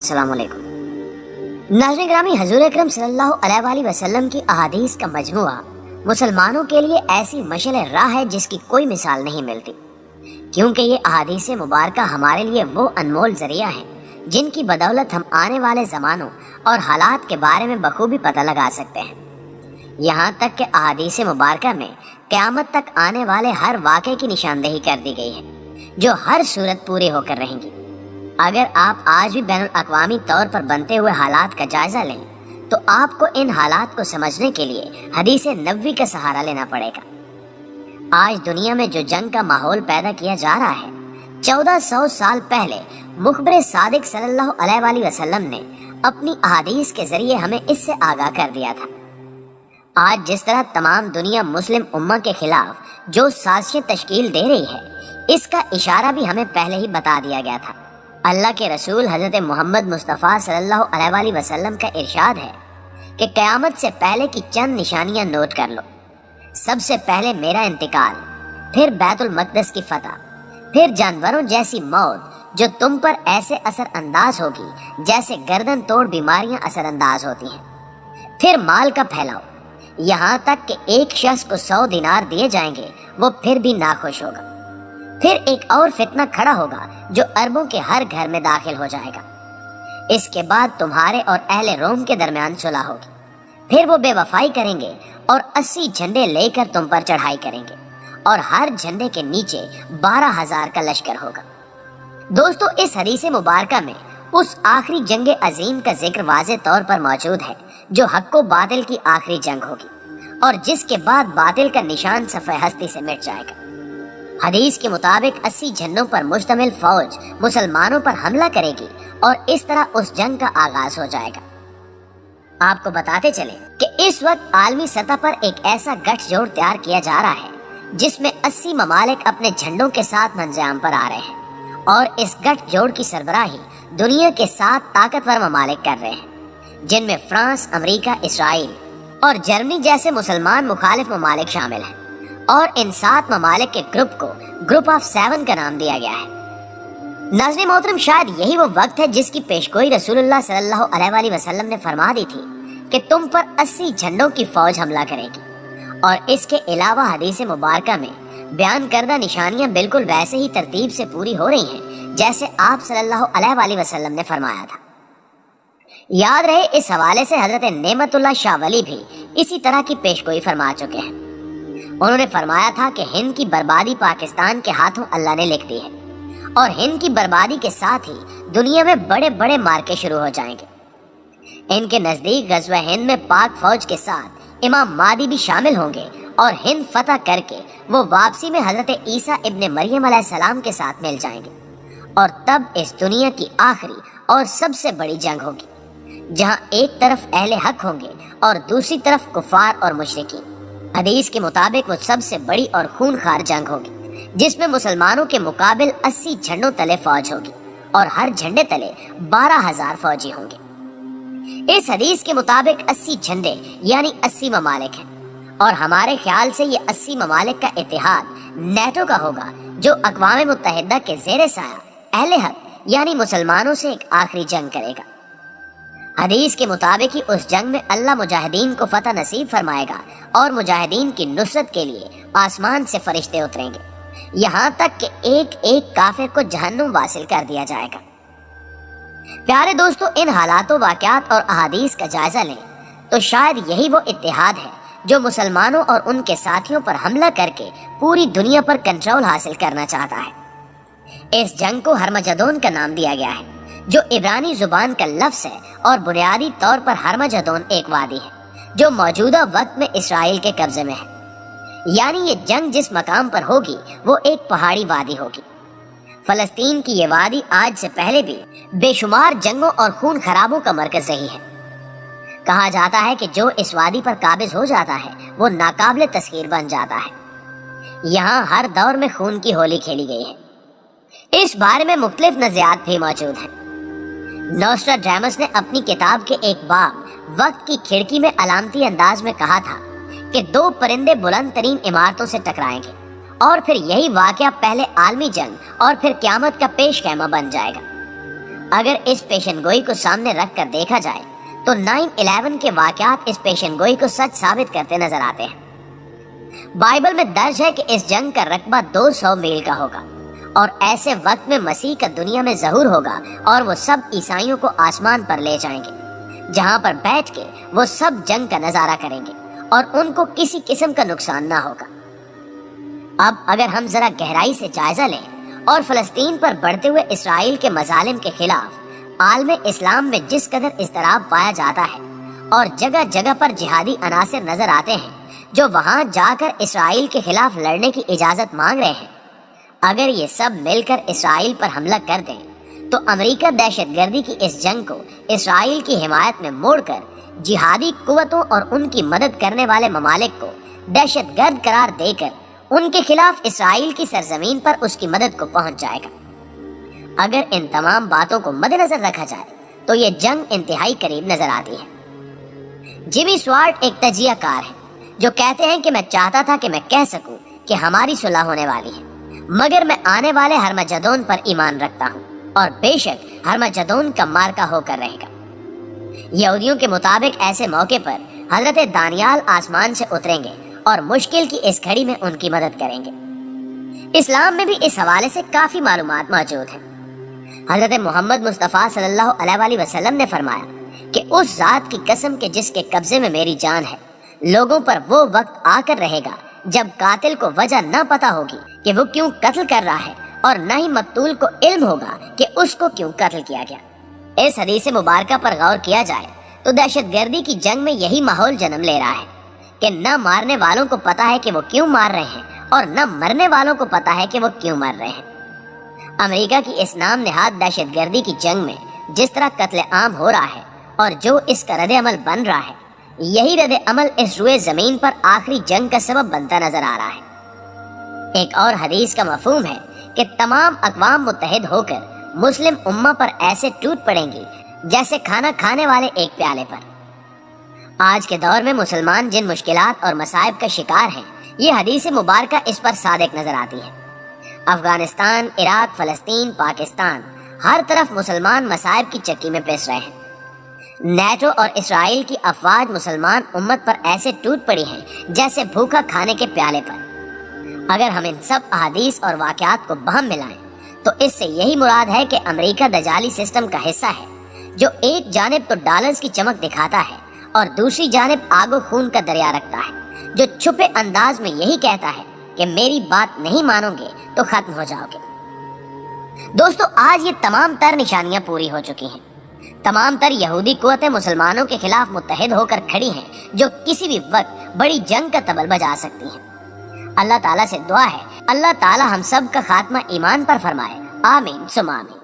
अस्सलाम वालेकुम। नाज़रीन ग्रामी, हज़ूर अकरम सल्लल्लाहु अलैहि वसल्लम की अहादीस का मजमुआ मुसलमानों के लिए ऐसी मशअल राह है जिसकी कोई मिसाल नहीं मिलती, क्योंकि ये अहादीस मुबारका हमारे लिए वो अनमोल ज़रिया है जिनकी बदौलत हम आने वाले ज़मानों और हालात के बारे में बखूबी पता लगा सकते हैं। यहाँ तक कि अहादीस मुबारका में क़यामत तक आने वाले हर वाक़े की निशानदेही कर दी गई है, जो हर सूरत पूरी होकर रहेंगी। अगर आप आज भी बैनुल अक़वामी तौर पर बनते हुए हालात का जायज़ा लें तो आपको इन हालात को समझने के लिए हदीस नबवी का सहारा लेना पड़ेगा। आज दुनिया में जो जंग का माहौल पैदा किया जा रहा है, 1400 साल पहले मुखबिर सादिक सल्लल्लाहु अलैहि वसल्लम ने अपनी अहादीस के ज़रिए हमें इससे आगाह कर दिया था। आज जिस तरह तमाम दुनिया मुस्लिम उम्मा के खिलाफ जो साजिशें तश्कील दे रही है, इसका इशारा भी हमें पहले ही बता दिया गया था। अल्लाह के रसूल हज़रत मोहम्मद मुस्तफ़ा सल्लल्लाहु अलैहि वसल्लम का इरशाद है कि क़यामत से पहले की चंद निशानियां नोट कर लो। सबसे पहले मेरा इंतकाल, फिर बैतुल मक़दस की फतह, फिर जानवरों जैसी मौत जो तुम पर ऐसे असर अंदाज होगी जैसे गर्दन तोड़ बीमारियां असर अंदाज होती हैं, फिर माल का फैलाव, यहाँ तक कि एक शख्स को 100 दिनार दिए जाएंगे वो फिर भी नाखुश होगा। फिर एक और फितना खड़ा होगा जो अरबों के हर घर में दाखिल हो जाएगा। इसके बाद तुम्हारे और अहले रोम के दरमियान सुलह होगी। फिर वो बेवफाई करेंगे और 80 झंडे लेकर तुम पर चढ़ाई करेंगे और हर झंडे के नीचे 12,000 का लश्कर होगा। दोस्तों, इस हदीस मुबारका में उस आखिरी जंग अजीम का जिक्र वाज़े तौर पर मौजूद है जो हक़ व बातिल की आखिरी जंग होगी और जिसके बाद बातिल का निशान सफ़े हस्ती से मिट जाएगा। हदीस के मुताबिक 80 झंडों पर मुश्तमिल फौज मुसलमानों पर हमला करेगी और इस तरह उस जंग का आगाज हो जाएगा। आपको बताते चले कि इस वक्त आलमी सतह पर एक ऐसा गठजोड़ तैयार किया जा रहा है जिसमें 80 ममालिक अपने झंडों के साथ मंजराम पर आ रहे हैं और इस गठजोड़ की सरबराही दुनिया के 7 ताकतवर ममालिक कर रहे हैं, जिनमें फ्रांस, अमेरिका, इसराइल और जर्मनी जैसे मुसलमान मुखालिफ ममालिक शामिल हैं और इन 7 ममालिक के ग्रुप को ग्रुप ऑफ 7 का नाम दिया गया है। नाज़रीन मोहतरम, शायद यही वो वक्त है जिसकी पेशगोई रसूलुल्लाह सल्लल्लाहु अलैहि वसल्लम ने फरमा दी थी कि तुम पर 80 झंडों की फौज हमला करेगी। और इसके अलावा हदीस मुबारका में बयान करदा निशानियां बिल्कुल वैसे ही तरतीब से पूरी हो रही हैं जैसे आप सल्लल्लाहु अलैहि वसल्लम ने फरमाया था। याद रहे, इस हवाले से हजरत नेमतुल्लाह शाह वली भी इसी तरह की पेशगोई फरमा चुके हैं। उन्होंने फरमाया था कि हिंद की बर्बादी पाकिस्तान के हाथों अल्लाह ने लिख दी है और हिंद की बर्बादी के साथ ही दुनिया में बड़े बड़े मार्के शुरू हो जाएंगे। इनके नज़दीक गज़वा हिंद में पाक फौज के साथ इमाम मादी भी शामिल होंगे और हिंद फतह करके वो वापसी में हज़रत ईसा इब्ने मरियम अलैहिस्सलाम के साथ मिल जाएंगे और तब इस दुनिया की आखिरी और सबसे बड़ी जंग होगी, जहां एक तरफ अहले हक होंगे और दूसरी तरफ कुफार और मुशरिकीन। हदीस के मुताबिक वो सबसे बड़ी और खूनखार जंग होगी जिसमें मुसलमानों के मुकाबिल 80 झंडों तले फौज होगी और हर झंडे तले 12,000 फौजी होंगे। इस हदीस के मुताबिक 80 झंडे यानी 80 ममालिक हैं और हमारे ख्याल से ये 80 ममालिक का इत्तेहाद नेटो का होगा जो अक़वाम मुत्तहिदा के ज़ेरे साया अहले हक यानी मुसलमानों से एक आखिरी जंग करेगा। हदीस के मुताबिक ही उस जंग में अल्लाह मुजाहिदीन को फतह नसीब फरमाएगा और मुजाहिदीन की नुसरत के लिए आसमान से फरिश्ते उतरेंगे, यहाँ तक कि एक एक काफिर को जहन्नुम वासिल कर दिया जाएगा। प्यारे दोस्तों, इन हालातों, वाक़यात और अहादीस का जायजा लें तो शायद यही वो इत्तेहाद है जो मुसलमानों और उनके साथियों पर हमला करके पूरी दुनिया पर कंट्रोल हासिल करना चाहता है। इस जंग को हरमजदोन का नाम दिया गया है जो इब्रानी जुबान का लफ्ज़ है और बुनियादी तौर पर हरमजदोन एक वादी है जो मौजूदा वक्त में इसराइल के कब्जे में है। यानी ये जंग जिस मकाम पर होगी वो एक पहाड़ी वादी होगी। फ़लस्तीन की ये वादी आज से पहले भी बेशुमार जंगों और खून खराबों का मरकज़ रही है। कहा जाता है कि जो इस वादी पर काबिज हो जाता है वो नाकाबिल तस्खीर बन जाता है। यहाँ हर दौर में खून की होली खेली गई है। इस बारे में मुख्तलिफ नज़रियात भी मौजूद हैं। नोस्ट्राडामस ने अपनी किताब के एक बाब वक्त की खिड़की में अलामती अंदाज में कहा था कि 2 परिंदे बुलंद तरीन इमारतों से टकराएंगे और फिर यही वाक़या पहले आलमी जंग और फिर क़यामत का पेश ख़ैमा बन जाएगा। اگر اس پیشن گوئی کو سامنے رکھ کر دیکھا جائے تو 9/11 کے واقعات اس پیشن گوئی کو سچ ثابت کرتے نظر آتے ہیں۔ بائبل میں درج ہے کہ اس جنگ کا رقبہ 200 میل کا ہوگا اور ایسے وقت میں مسیح کا دنیا میں ظہور ہوگا اور وہ سب عیسائیوں کو آسمان پر لے جائیں گے، جہاں پر بیٹھ کے وہ سب جنگ کا نظارہ کریں گے اور ان کو کسی قسم کا نقصان نہ ہوگا۔ اب اگر ہم ذرا گہرائی سے جائزہ لیں اور فلسطین پر بڑھتے ہوئے اسرائیل کے مظالم کے خلاف عالم اسلام میں جس قدر اضطراب پایا جاتا ہے اور جگہ جگہ پر جہادی عناصر نظر آتے ہیں جو وہاں جا کر اسرائیل کے خلاف لڑنے کی اجازت مانگ رہے ہیں، اگر یہ سب مل کر اسرائیل پر حملہ کر دیں تو امریکہ دہشت گردی کی اس جنگ کو اسرائیل کی حمایت میں موڑ کر جہادی قوتوں اور ان کی مدد کرنے والے ممالک کو دہشت گرد قرار دے کر ان کے خلاف اسرائیل کی سرزمین پر اس کی مدد کو پہنچ جائے گا۔ اگر ان تمام باتوں کو مد نظر رکھا جائے تو یہ جنگ انتہائی قریب نظر آتی ہے۔ جیمی سوارٹ ایک تجزیہ کار ہے جو کہتے ہیں کہ میں چاہتا تھا کہ میں کہہ سکوں کہ ہماری صلح ہونے والی ہے، مگر میں آنے والے ہرمجدون پر ایمان رکھتا ہوں اور بے شک ہرمجدون کا مارکا ہو کر رہے گا۔ یہودیوں کے مطابق ایسے موقع پر حضرت دانیال آسمان سے اتریں گے اور مشکل کی اس گھڑی میں ان کی مدد کریں گے۔ اسلام میں بھی اس حوالے سے کافی معلومات موجود ہیں۔ حضرت محمد مصطفیٰ صلی اللہ علیہ وآلہ وسلم نے فرمایا کہ اس ذات کی قسم کے جس کے قبضے میں میری جان ہے، لوگوں پر وہ وقت آ کر رہے گا جب قاتل کو وجہ نہ پتا ہوگی کہ وہ کیوں قتل کر رہا ہے اور نہ ہی مقتول کو علم ہوگا کہ اس کو کیوں قتل کیا گیا۔ اس حدیث مبارکہ پر غور کیا جائے تو دہشت گردی کی جنگ میں یہی ماحول جنم لے رہا ہے کہ نہ مارنے والوں کو پتا ہے کہ وہ کیوں مار رہے ہیں اور نہ مرنے والوں کو پتا ہے کہ وہ کیوں مر رہے ہیں۔ امریکہ کی اس نام نہاد دہشت گردی کی جنگ میں جس طرح قتل عام ہو رہا ہے اور جو اس کا رد عمل بن رہا ہے، یہی رد عمل اس روئے زمین پر آخری جنگ کا سبب بنتا نظر آ رہا ہے۔ ایک اور حدیث کا مفہوم ہے کہ تمام اقوام متحد ہو کر مسلم امہ پر ایسے ٹوٹ پڑیں گی جیسے کھانا کھانے والے ایک پیالے پر۔ آج کے دور میں مسلمان جن مشکلات اور مصائب کا شکار ہیں، یہ حدیث مبارکہ اس پر صادق نظر آتی ہے۔ افغانستان، عراق، فلسطین، پاکستان، ہر طرف مسلمان مصائب کی چکی میں پس رہے ہیں۔ نیٹو اور اسرائیل کی افواج مسلمان امت پر ایسے ٹوٹ پڑی ہیں جیسے بھوکا کھانے کے پیالے پر۔ اگر ہم ان سب احادیث اور واقعات کو بہم ملائیں تو اس سے یہی مراد ہے کہ امریکہ دجالی سسٹم کا حصہ ہے جو ایک جانب تو ڈالرز کی چمک دکھاتا ہے اور دوسری جانب آگ و خون کا دریا رکھتا ہے، جو چھپے انداز میں یہی کہتا ہے کہ میری بات نہیں مانو گے تو ختم ہو جاؤ گے۔ دوستو، آج یہ تمام تر نشانیاں پوری ہو چکی ہیں۔ تمام تر یہودی قوتیں مسلمانوں کے خلاف متحد ہو کر کھڑی ہیں جو کسی بھی وقت بڑی جنگ کا طبل بجا سکتی ہیں۔ اللہ تعالیٰ سے دعا ہے اللہ تعالیٰ ہم سب کا خاتمہ ایمان پر فرمائے، آمین ثم آمین۔